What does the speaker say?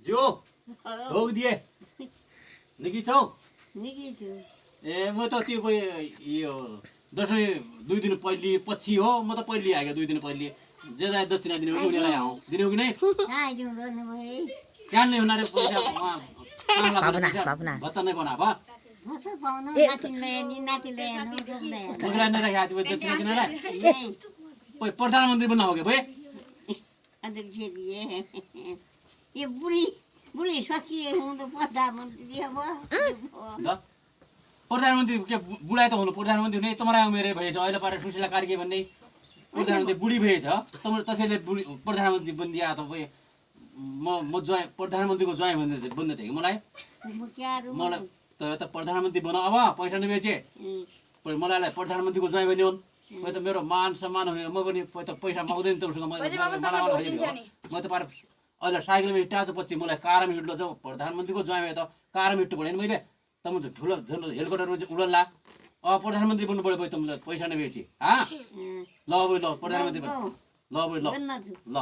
जो ठोक दिए निकी छौ निकै छु ए म त त्यो यो दसैँ 2 दिन पहिले पछि हो म त पहिले आएको 2 दिन पहिले जे जाय दक्षिणा दिने हो उनीलाई आऊ दिने हो कि नै कहाँ जाउँदैन भए यहाँ नै उनीहरु पैसा भत्ता नै बना भा म त पाउन नातिले हेर्नु सक्दैन मुखलाई नै राखे आदि दक्षिणा दिनलाई प्रधानमन्त्री बन्न हो के भए अन्त फेरि यो बुढी सकिए हुँ त प्रधानमन्त्री अब प्रधानमन्त्री के बुढाइ त हुनु प्रधानमन्त्री हुने तुम्हारा उमेरै भएछ अहिले पारे सुशीला कार्की भन्ने प्रधानमन्त्री बुढी भएछ त्यसैले प्रधानमन्त्री बनिदिया त भए म ज्वाइँ प्रधानमन्त्रीको ज्वाइँ बन्दै थिएँ कि मलाई त प्रधानमन्त्री बना अब पैसा नबेचे मलाई प्रधानमन्त्रीको ज्वाइँ बन्यो म त मेरो मान सम्मान हुने म पनि पैसा माग्दैन त उसँग म त पारे अहिले साइकलमा हिँड्टा पछि मलाई कारमा हिँड्लो छ प्रधानमन्त्रीको ज्वाइँ भए त कारमा हिँड्नु पऱ्यो नि मैले त म त ठुलो हेलिकप्टरमा चाहिँ उडल्ला अब प्रधानमन्त्री बन्नु पऱ्यो त मलाई पैसा नबेची ल प्रधानमन्त्री ल ल